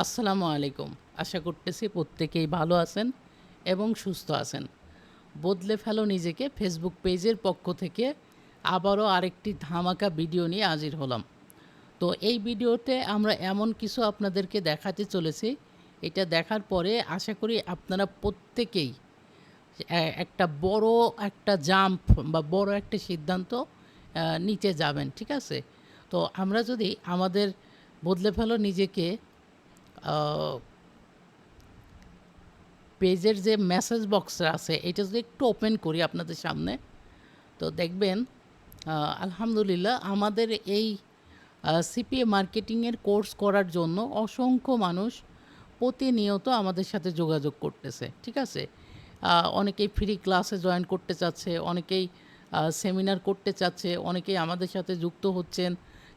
আসসালামু আলাইকুম। আশা করতেছি প্রত্যেকেই ভালো আছেন এবং সুস্থ আছেন। বদলে ফেলো নিজেকে ফেসবুক পেজের পক্ষ থেকে আবারও আরেকটি ধামাকা ভিডিও নিয়ে হাজির হলাম। তো এই ভিডিওতে আমরা এমন কিছু আপনাদেরকে দেখাতে চলেছি, এটা দেখার পরে আশা করি আপনারা প্রত্যেকেই একটা বড় একটা জাম্প বা বড় একটা সিদ্ধান্ত নিতে যাবেন। ঠিক আছে? তো আমরা যদি আমাদের বদলে ফেলো নিজেকে আ পেজের যে মেসেজ বক্স আছে এটা যদি একটু ওপেন করি আপনাদের সামনে, তো দেখবেন আলহামদুলিল্লাহ আমাদের এই সিপিএ মার্কেটিংয়ের কোর্স করার জন্য অসংখ্য মানুষ প্রতিনিয়ত আমাদের সাথে যোগাযোগ করতেছে। ঠিক আছে? অনেকেই ফ্রি ক্লাসে জয়েন করতে চাচ্ছে, অনেকেই সেমিনার করতে চাচ্ছে, অনেকেই আমাদের সাথে যুক্ত হচ্ছেন।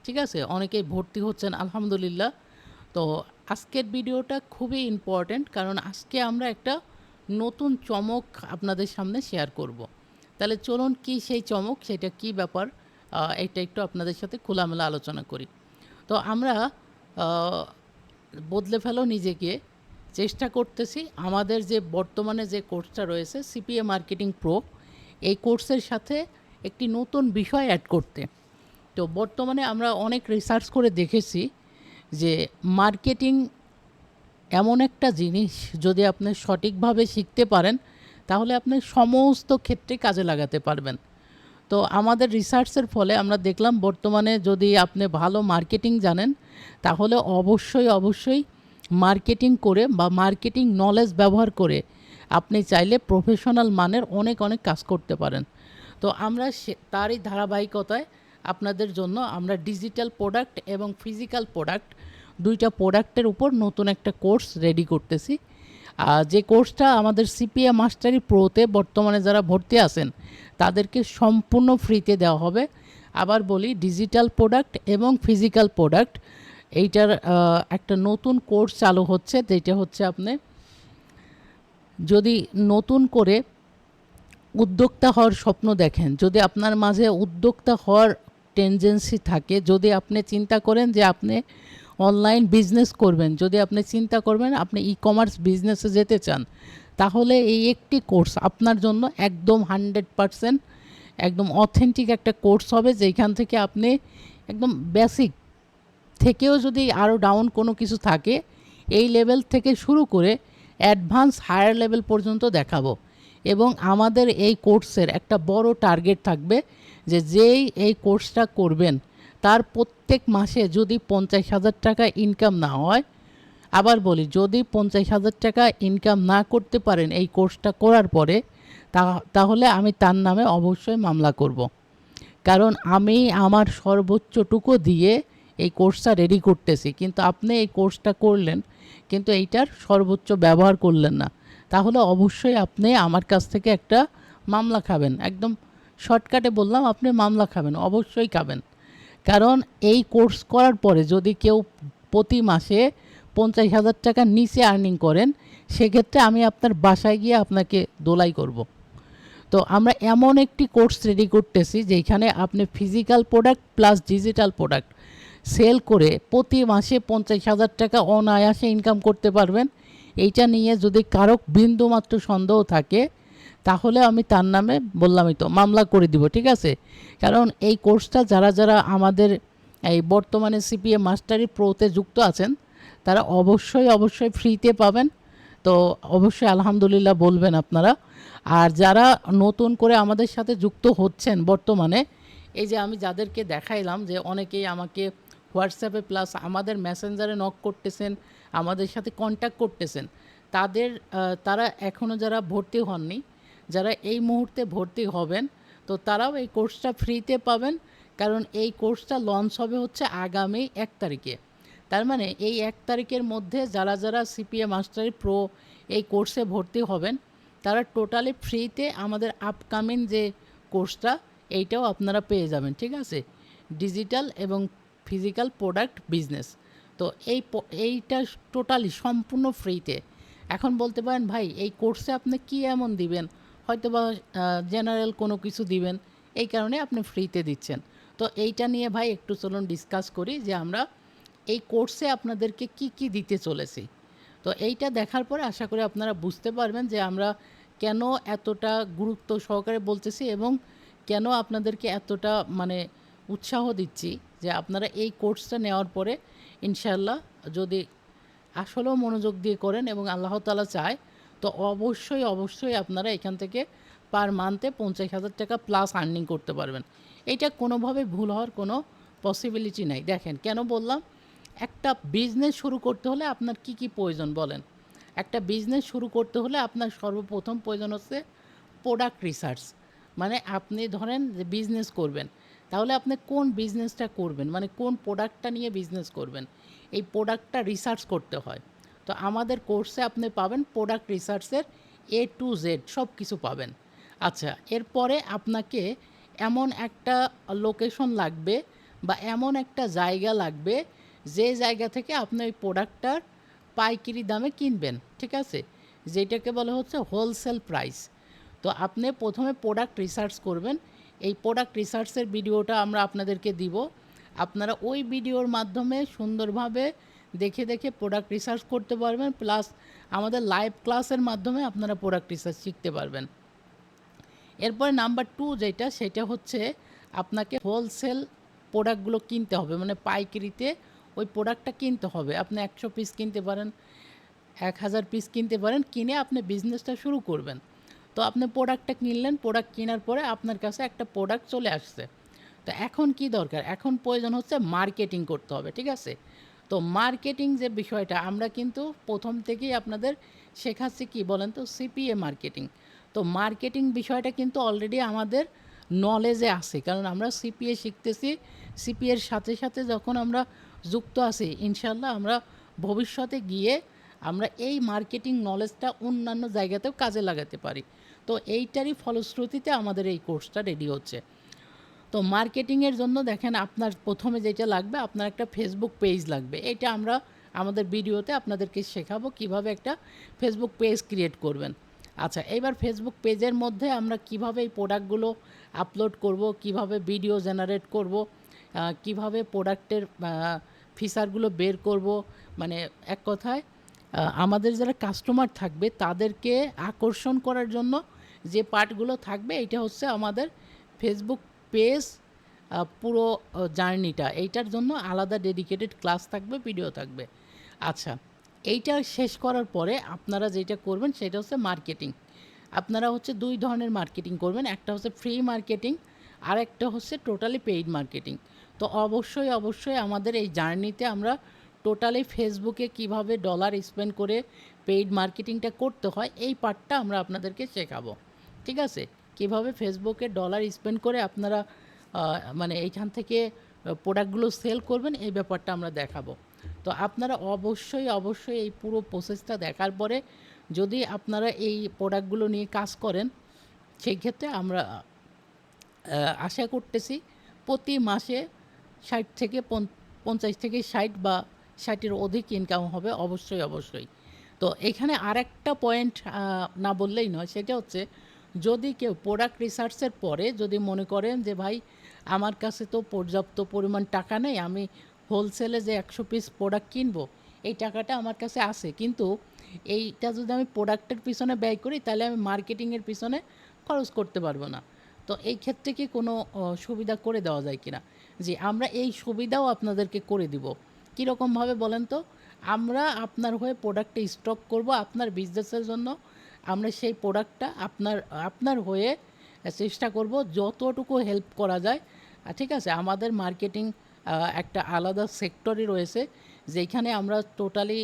ঠিক আছে? অনেকেই ভর্তি হচ্ছেন আলহামদুলিল্লাহ। তো আজকের ভিডিওটা খুবই ইম্পর্ট্যান্ট, কারণ আজকে আমরা একটা নতুন চমক আপনাদের সামনে শেয়ার করব। তাহলে চলুন কি সেই চমক, সেটা কি ব্যাপার, এটা একটু আপনাদের সাথে খোলামেলা আলোচনা করি। তো আমরা বদলে ফেলো নিজেকে চেষ্টা করতেছি আমাদের যে বর্তমানে যে কোর্সটা রয়েছে সিপিএ মার্কেটিং প্রো, এই কোর্সের সাথে একটি নতুন বিষয় অ্যাড করতে। তো বর্তমানে আমরা অনেক রিসার্চ করে দেখেছি যে মার্কেটিং এমন একটা জিনিস, যদি আপনি সঠিকভাবে শিখতে পারেন তাহলে আপনি সমস্ত ক্ষেত্রে কাজে লাগাতে পারবেন। তো আমাদের রিসার্চের ফলে আমরা দেখলাম বর্তমানে যদি আপনি ভালো মার্কেটিং জানেন তাহলে অবশ্যই মার্কেটিং করে বা মার্কেটিং নলেজ ব্যবহার করে আপনি চাইলে প্রফেশনাল মানের অনেক কাজ করতে পারেন। তো আমরা তারই ধারাবাহিকতায় আপনাদের জন্য আমরা ডিজিটাল প্রোডাক্ট এবং ফিজিক্যাল প্রোডাক্ট, দুইটা প্রোডাক্টের উপর নতুন একটা কোর্স রেডি করতেছি। যে কোর্সটা আমাদের সিপিএ মাস্টারি প্রোতে বর্তমানে যারা ভর্তি আছেন তাদেরকে সম্পূর্ণ ফ্রিতে দেওয়া হবে। আবার বলি, ডিজিটাল প্রোডাক্ট এবং ফিজিক্যাল প্রোডাক্ট এইটার একটা নতুন কোর্স চালু হচ্ছে, যেটা হচ্ছে আপনি যদি নতুন করে উদ্যোক্তা হওয়ার স্বপ্ন দেখেন, যদি আপনার মাঝে উদ্যোক্তা হওয়ার টেন্ডেন্সি থাকে, যদি আপনি চিন্তা করেন যে আপনি অনলাইন বিজনেস করবেন, যদি আপনি চিন্তা করবেন আপনি ই কমার্স বিজনেসে যেতে চান, তাহলে এই একটি কোর্স আপনার জন্য একদম 100% একদম অথেন্টিক একটা কোর্স হবে, যেখান থেকে আপনি একদম বেসিক থেকেও যদি আরও ডাউন কোনো কিছু থাকে, এই লেভেল থেকে শুরু করে অ্যাডভান্স হায়ার লেভেল পর্যন্ত দেখাবো। এবং আমাদের এই কোর্সের একটা বড় টার্গেট থাকবে যে যেই এই কোর্সটা করবেন তার প্রত্যেক মাসে যদি 50,000 টাকা ইনকাম না হয়, আবার বলি যদি 50,000 টাকা ইনকাম না করতে পারেন এই কোর্সটা করার পরে, তাহলে আমি তার নামে অবশ্যই মামলা করব। কারণ আমি আমার সর্বোচ্চটুকু দিয়ে এই কোর্সটা রেডি করতেছি, কিন্তু আপনি এই কোর্সটা করলেন কিন্তু এইটার সর্বোচ্চ ব্যবহার করলেন না, তাহলে অবশ্যই আপনি আমার কাছ থেকে একটা মামলা খাবেন। একদম শর্টকাটে বললাম, আপনি মামলা খাবেন, অবশ্যই খাবেন। কারণ এই কোর্স করার পরে যদি কেউ প্রতি মাসে 50,000 টাকার নিচে আর্নিং করেন, সেক্ষেত্রে আমি আপনার বাসায় গিয়ে আপনাকে দোলাই করব। তো আমরা এমন একটি কোর্স রেডি করতেছি যেখানে আপনি physical product plus digital product sale করে প্রতি মাসে 50,000 টাকা অনায়াসে ইনকাম করতে পারবেন। এইটা নিয়ে যদি কারো বিন্দুমাত্র সন্দেহ থাকে তাহলে আমি তার নামে বললামই তো মামলা করে দিব। ঠিক আছে? কারণ এই কোর্সটা যারা আমাদের এই বর্তমানে সিপিএ মাস্টারি প্রোতে যুক্ত আছেন তারা অবশ্যই ফ্রিতে পাবেন। তো অবশ্যই আলহামদুলিল্লাহ বলবেন আপনারা। আর যারা নতুন করে আমাদের সাথে যুক্ত হচ্ছেন বর্তমানে, এই যে আমি যাদেরকে দেখাইলাম যে অনেকেই আমাকে হোয়াটসঅ্যাপে প্লাস আমাদের মেসেঞ্জারে নক করতেছেন, আমাদের সাথে কন্ট্যাক্ট করতেছেন, তারা এখনও যারা ভর্তি হননি, যারা এই মুহূর্তে ভর্তি হবেন, তো তারাও এই কোর্সটা ফ্রিতে পাবেন। কারণ এই কোর্সটা লঞ্চ হবে হচ্ছে আগামী 1 তারিখে। তার মানে এই 1 তারিখের মধ্যে যারা সিপিএ মাস্টারি প্রো এই কোর্সে ভর্তি হবেন তারা টোটালি ফ্রিতে আমাদের আপকামিং যে কোর্সটা এইটাও আপনারা পেয়ে যাবেন। ঠিক আছে? ডিজিটাল এবং ফিজিক্যাল প্রোডাক্ট বিজনেস। তো এইটা টোটালি সম্পূর্ণ ফ্রিতে। এখন বলতে পারেন, ভাই এই কোর্সে আপনি কি এমন দিবেন? হয়তো বা জেনারেল কোনো কিছু দিবেন, এই কারণে আপনি ফ্রিতে দিচ্ছেন। তো এইটা নিয়ে ভাই একটু চলুন ডিসকাস করি যে আমরা এই কোর্সে আপনাদেরকে কি কি দিতে চলেছি। তো এইটা দেখার পরে আশা করি আপনারা বুঝতে পারবেন যে আমরা কেন এতটা গুরুত্ব সহকারে বলতেছি এবং কেন আপনাদেরকে এতটা মানে উৎসাহ দিচ্ছি যে আপনারা এই কোর্সটা নেওয়ার পরে ইনশাল্লাহ যদি আসলেও মনোযোগ দিয়ে করেন এবং আল্লাহ তাআলা চায় তো অবশ্যই অবশ্যই আপনারা এখান থেকে পার মান্থে 50,000 টাকা প্লাস আর্নিং করতে পারবেন। এইটা কোনোভাবে ভুল হওয়ার কোনো পসিবিলিটি নাই। দেখেন কেন বললাম, একটা বিজনেস শুরু করতে হলে আপনার কি কি প্রয়োজন বলেন? একটা বিজনেস শুরু করতে হলে আপনার সর্বপ্রথম প্রয়োজন হচ্ছে প্রোডাক্ট রিসার্চ। মানে আপনি ধরেন যে বিজনেস করবেন, তাহলে আপনি কোন বিজনেসটা করবেন, মানে কোন প্রোডাক্টটা নিয়ে বিজনেস করবেন, এই প্রোডাক্টটা রিসার্চ করতে হয়। তো আমাদের কোর্সে আপনি পাবেন প্রোডাক্ট রিসার্চের এ টু জেড সব কিছু পাবেন। আচ্ছা, এরপরে আপনাকে এমন একটা লোকেশন লাগবে বা এমন একটা জায়গা লাগবে যে জায়গা থেকে আপনি ওই প্রোডাক্টটার পাইকারি দামে কিনবেন, ঠিক আছে? যেটাকে বলা হচ্ছে হোলসেল প্রাইস। তো আপনি প্রথমে প্রোডাক্ট রিসার্চ করবেন। এই প্রোডাক্ট রিসার্চের ভিডিওটা আমরা আপনাদেরকে দিব। আপনারা ওই ভিডিওর মাধ্যমে সুন্দরভাবে দেখে দেখে প্রোডাক্ট রিসার্চ করতে পারবেন, প্লাস আমাদের লাইভ ক্লাসের মাধ্যমে আপনারা প্রোডাক্ট রিসার্চ শিখতে পারবেন। এরপরে নাম্বার 2 যেটা, সেটা হচ্ছে আপনাকে হোলসেল প্রোডাক্টগুলো কিনতে হবে, মানে পাইকারিতে ওই প্রোডাক্টটা কিনতে হবে। আপনি 100 পিস কিনতে পারেন, 1000 পিস কিনতে পারেন, কিনে আপনি বিজনেসটা শুরু করবেন। তো আপনি প্রোডাক্টটা কিনলেন, প্রোডাক্ট কেনার পরে আপনার কাছে একটা প্রোডাক্ট চলে আসছে। তো এখন কি দরকার? এখন প্রয়োজন হচ্ছে মার্কেটিং করতে হবে, ঠিক আছে? তো মার্কেটিং যে বিষয়টা আমরা কিন্তু প্রথম থেকেই আপনাদের শেখাচ্ছি, কি বলেন তো, সিপিএ মার্কেটিং। তো মার্কেটিং বিষয়টা কিন্তু অলরেডি আমাদের নলেজে আছে, কারণ আমরা সিপিএ শিখতেছি। সিপিএর সাথে সাথে যখন আমরা যুক্ত আছি, ইনশাল্লাহ আমরা ভবিষ্যতে গিয়ে আমরা এই মার্কেটিং নলেজটা অন্যান্য জায়গাতেও কাজে লাগাতে পারি। তো এইটারই ফলশ্রুতিতে আমাদের এই কোর্সটা রেডি হচ্ছে। তো মার্কেটিংয়ের জন্য দেখেন আপনার প্রথমে যেটা লাগবে, আপনার একটা ফেসবুক পেজ লাগবে। এটা আমরা আমাদের ভিডিওতে আপনাদেরকে শেখাবো কিভাবে একটা ফেসবুক পেজ ক্রিয়েট করবেন। আচ্ছা, এবার ফেসবুক পেজের মধ্যে আমরা কিভাবে এই প্রোডাক্টগুলো আপলোড করব, কিভাবে ভিডিও জেনারেট করব, কিভাবে প্রোডাক্টের ফিচারগুলো বের করব, মানে এক কথায় আমাদের যারা কাস্টমার থাকবে তাদেরকে আকর্ষণ করার জন্য যে পার্টগুলো থাকবে, এটা হচ্ছে আমাদের ফেসবুক পেজ পুরো জার্নিটা। এইটার জন্য আলাদা ডেডিকেটেড ক্লাস থাকবে, ভিডিও থাকবে। আচ্ছা, এইটা শেষ করার পরে আপনারা যেটা করবেন সেটা হচ্ছে মার্কেটিং। আপনারা হচ্ছে 2 ধরনের মার্কেটিং করবেন। একটা হচ্ছে ফ্রি মার্কেটিং, আর একটা হচ্ছে টোটালি পেইড মার্কেটিং। তো অবশ্যই অবশ্যই আমাদের এই জার্নিতে আমরা টোটালি ফেসবুকে কিভাবে ডলার স্পেন্ড করে পেইড মার্কেটিংটা করতে হয়, এই পার্টটা আমরা আপনাদেরকে শেখাবো, ঠিক আছে? কিভাবে ফেসবুকে ডলার স্পেন্ড করে আপনারা মানে এইখান থেকে প্রোডাক্টগুলো সেল করবেন, এই ব্যাপারটা আমরা দেখাবো। তো আপনারা অবশ্যই অবশ্যই এই পুরো প্রসেসটা দেখার পরে যদি আপনারা এই প্রোডাক্টগুলো নিয়ে কাজ করেন, সেই ক্ষেত্রে আমরা আশা করতেছি প্রতি মাসে 60 থেকে 50 থেকে 60 বা 60-এর অধিক ইনকাম হবে, অবশ্যই অবশ্যই। তো এখানে আরেকটা পয়েন্ট না বললেই নয়, সেটা হচ্ছে যদি কেউ প্রোডাক্ট রিসার্চের পরে যদি মনে করেন যে ভাই আমার কাছে তো পর্যাপ্ত পরিমাণ টাকা নেই, আমি হোলসেলে যে 100 পিস প্রোডাক্ট কিনবো এই টাকাটা আমার কাছে আছে, কিন্তু এইটা যদি আমি প্রোডাক্টের পিছনে ব্যয় করি তাহলে আমি মার্কেটিংয়ের পিছনে খরচ করতে পারবো না। তো এই ক্ষেত্রে কি কোনো সুবিধা করে দেওয়া যায় কিনা? জি, আমরা এই সুবিধাও আপনাদেরকে করে দিব। কীরকমভাবে বলেন তো? আমরা আপনার হয়ে প্রোডাক্টটা স্টক করব আপনার বিজনেসের জন্য। আমরা সেই প্রোডাক্টটা আপনার আপনার হয়ে চেষ্টা করব যতটুকু হেল্প করা যায়। ঠিক আছে? আমাদের মার্কেটিং একটা আলাদা সেক্টরই রয়েছে, যেখানে আমরা টোটালি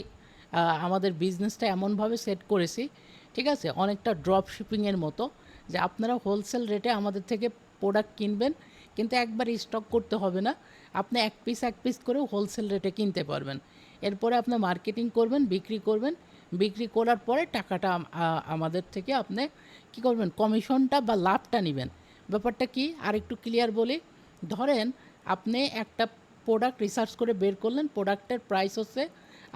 আমাদের বিজনেসটা এমনভাবে সেট করেছি, ঠিক আছে? অনেকটা ড্রপ শিপিংয়ের মতো, যে আপনারা হোলসেল রেটে আমাদের থেকে প্রোডাক্ট কিনবেন, কিন্তু একবার স্টক করতে হবে না। আপনি এক পিস করেও হোলসেল রেটে কিনতে পারবেন। এরপরে আপনি মার্কেটিং করবেন, বিক্রি করবেন। বিক্রি করার পরে টাকাটা আমাদের থেকে আপনি কী করবেন, কমিশনটা বা লাভটা নেবেন। ব্যাপারটা কি আরেকটু ক্লিয়ার বলি। ধরেন আপনি একটা প্রোডাক্ট রিসার্চ করে বের করলেন, প্রোডাক্টের প্রাইস হচ্ছে,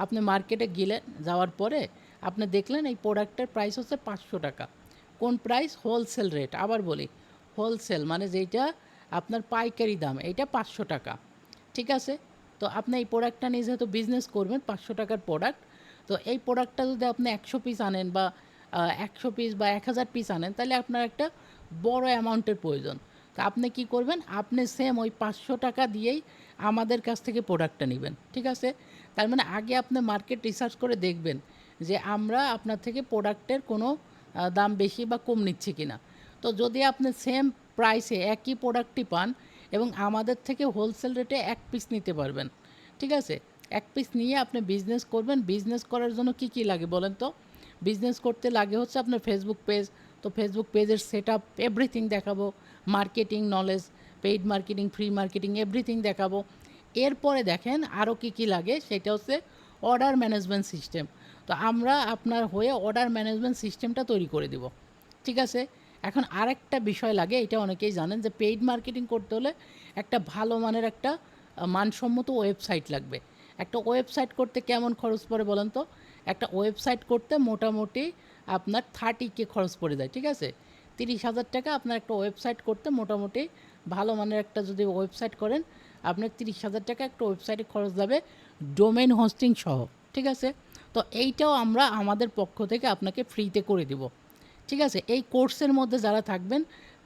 আপনি মার্কেটে গেলেন, যাওয়ার পরে আপনি দেখলেন এই প্রোডাক্টের প্রাইস হচ্ছে 500 টাকা। কোন প্রাইস? Wholesale rate. আবার বলি, হোলসেল মানে যেইটা আপনার পাইকারি দাম, এইটা 500 টাকা, ঠিক আছে? তো আপনি এই প্রোডাক্টটা নিয়ে যেহেতু বিজনেস করবেন 500 টাকার প্রোডাক্ট, তো এই প্রোডাক্টটা যদি আপনি 100 পিস আনেন বা 100 পিস বা 1000 পিস আনেন, তাহলে আপনার একটা বড় অ্যামাউন্টের প্রয়োজন। তো আপনি কি করবেন, আপনি সেম ওই 500 টাকা দিয়েই আমাদের কাছ থেকে প্রোডাক্টটা নেবেন, ঠিক আছে? তার মানে আগে আপনি মার্কেট রিসার্চ করে দেখবেন যে আমরা আপনার থেকে প্রোডাক্টের কোনো দাম বেশি বা কম নিচ্ছি কিনা। তো যদি আপনি সেম প্রাইসে একই প্রোডাক্টটি পান এবং আমাদের থেকে হোলসেল রেটে এক পিস নিতে পারবেন, ঠিক আছে? এক পিস নিয়ে আপনি বিজনেস করবেন। বিজনেস করার জন্য কি কি লাগে বলেন তো? বিজনেস করতে লাগে হচ্ছে আপনার ফেসবুক পেজ। তো ফেসবুক পেজের সেট আপ এভরিথিং দেখাবো, marketing knowledge, paid marketing, free marketing everything দেখাবো। এরপরে দেখেন আরও কি কি লাগে, সেটা হচ্ছে অর্ডার ম্যানেজমেন্ট সিস্টেম। তো আমরা আপনার হয়ে অর্ডার ম্যানেজমেন্ট সিস্টেমটা তৈরি করে দিব, ঠিক আছে? এখন আরেকটা বিষয় লাগে, এটা অনেকেই জানেন যে পেইড মার্কেটিং করতে হলে একটা ভালো মানের একটা মানসম্মত ওয়েবসাইট লাগবে। একটা ওয়েবসাইট করতে কেমন খরচ পড়ে বলেন তো? একটা ওয়েবসাইট করতে মোটামুটি আপনার 30K খরচ পড়ে যায়, ঠিক আছে? 30,000 টাকা আপনার একটা ওয়েবসাইট করতে মোটামুটি ভালো মানের একটা যদি ওয়েবসাইট করেন, আপনার 30,000 টাকা একটা ওয়েবসাইটে খরচ যাবে, ডোমেইন হোস্টিং সহ, ঠিক আছে? তো এইটাও আমরা আমাদের পক্ষ থেকে আপনাকে ফ্রিতে করে দিব, ঠিক আছে? এই কোর্সের মধ্যে যারা থাকবেন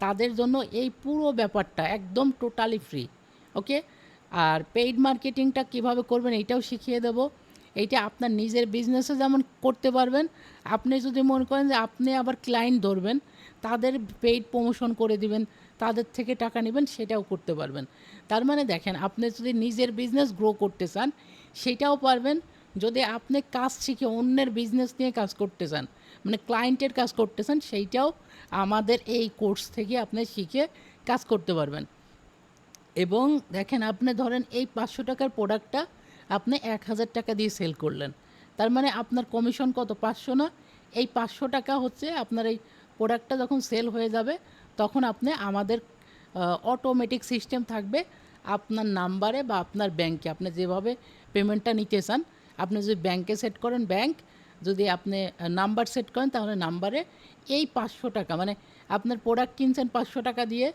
তাদের জন্য এই পুরো ব্যাপারটা একদম টোটালি ফ্রি, ওকে? আর পেইড মার্কেটিংটা কিভাবে করবেন এইটাও শিখিয়ে দেব। এইটা আপনার নিজের বিজনেসে যেমন করতে পারবেন, আপনি যদি মনে করেন যে আপনি আবার ক্লায়েন্ট ধরবেন, তাদের পেইড প্রমোশন করে দিবেন, তাদের থেকে টাকা নেবেন, সেটাও করতে পারবেন। তার মানে দেখেন, আপনি যদি নিজের বিজনেস গ্রো করতে চান সেটাও পারবেন। যদি আপনি কাজ শিখে অন্যের বিজনেস নিয়ে কাজ করতে চান, মানে ক্লায়েন্টের কাজ করতে চান, সেইটাও আমাদের এই কোর্স থেকে আপনি শিখে কাজ করতে পারবেন। এবং দেখেন, আপনি ধরেন এই 500 টাকার প্রোডাক্টটা আপনি 1000 টাকা দিয়ে সেল করলেন, তার মানে আপনার কমিশন কত? 500 না? এই 500 টাকা হচ্ছে আপনার এই প্রোডাক্টটা যখন সেল হয়ে যাবে তখন আপনি আমাদের অটোমেটিক সিস্টেম থাকবে আপনার নাম্বারে বা আপনার ব্যাংকে, আপনি যেভাবে পেমেন্টটা নিতে চান, আপনি যদি ব্যাংকে সেট করেন ব্যাংক, যদি আপনি নাম্বার সেট করেন তাহলে নাম্বারে এই 500 টাকা, মানে আপনার প্রোডাক্ট কিনছেন 500 টাকা দিয়ে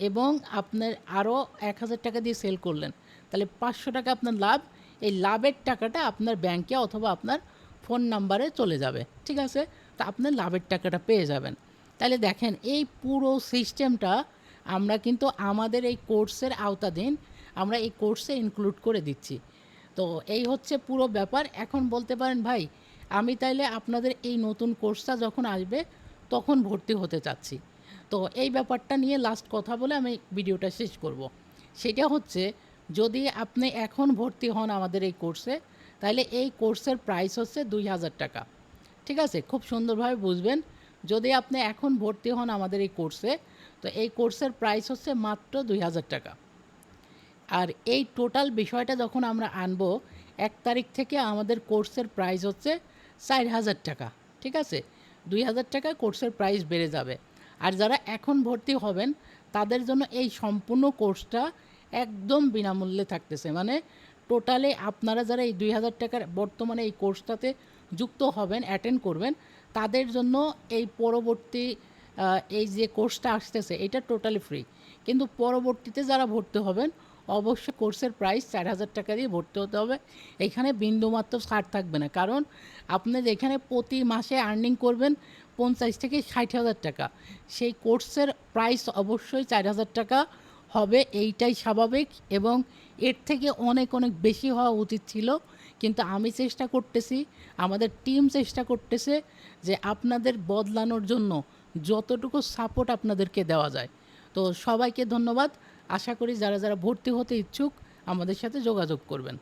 এবং আপনার আরও 1000 টাকা দিয়ে সেল করলেন, তাহলে 500 টাকা আপনার লাভ। এই লাভের টাকাটা আপনার ব্যাংকে অথবা আপনার ফোন নাম্বারে চলে যাবে, ঠিক আছে? তা আপনার লাভের টাকাটা পেয়ে যাবেন। তাহলে দেখেন, এই পুরো সিস্টেমটা আমরা কিন্তু আমাদের এই কোর্সের আওতাধীন, আমরা এই কোর্সে ইনক্লুড করে দিচ্ছি। তো এই হচ্ছে পুরো ব্যাপার। এখন বলতে পারেন, ভাই আমি তাইলে আপনাদের এই নতুন কোর্সটা যখন আসবে তখন ভর্তি হতে চাচ্ছি। তো এই ব্যাপারটা নিয়ে লাস্ট কথা বলে আমি ভিডিওটা শেষ করব। সেটা হচ্ছে, যদি আপনি এখন ভর্তি হন আমাদের এই কোর্সে, তাহলে এই কোর্সের প্রাইস হচ্ছে 2000 টাকা, ঠিক আছে? খুব সুন্দরভাবে বুঝবেন, যদি আপনি এখন ভর্তি হন আমাদের এই কোর্সে, তো এই কোর্সের প্রাইস হচ্ছে মাত্র 2000 টাকা। আর এই টোটাল বিষয়টা যখন আমরা আনবো, 1 তারিখ থেকে আমাদের কোর্সের প্রাইস হচ্ছে 4000 টাকা, ঠিক আছে? 2000 টাকা কোর্সের প্রাইস বেড়ে যাবে। আর যারা এখন ভর্তি হবেন তাদের জন্য এই সম্পূর্ণ কোর্সটা একদম বিনামূল্যে থাকতেছে। মানে টোটালি আপনারা যারা এই 2000 টাকার বর্তমানে এই কোর্সটাতে যুক্ত হবেন, অ্যাটেন্ড করবেন, তাদের জন্য এই পরবর্তী এই যে কোর্সটা আসতেছে এটা টোটালি ফ্রি। কিন্তু পরবর্তীতে যারা ভর্তি হবেন অবশ্যই কোর্সের প্রাইস 4000 টাকা দিয়ে ভর্তি হতে হবে। এখানে বিন্দুমাত্র ছাড় থাকবে না, কারণ আপনি এখানে প্রতি মাসে আর্নিং করবেন 50 থেকে 60,000 টাকা। সেই কোর্সের প্রাইস অবশ্যই 4000 টাকা হবে, এইটাই স্বাভাবিক। এবং এর থেকে অনেক অনেক বেশি হওয়া উচিত ছিল, কিন্তু আমি চেষ্টা করতেছি, আমাদের টিম চেষ্টা করতেছে যে আপনাদের বদলানোর জন্য যতটুকু সাপোর্ট আপনাদেরকে দেওয়া যায়। তো সবাইকে ধন্যবাদ। আশা করি যারা যারা ভর্তি হতে ইচ্ছুক আমাদের সাথে যোগাযোগ করবেন।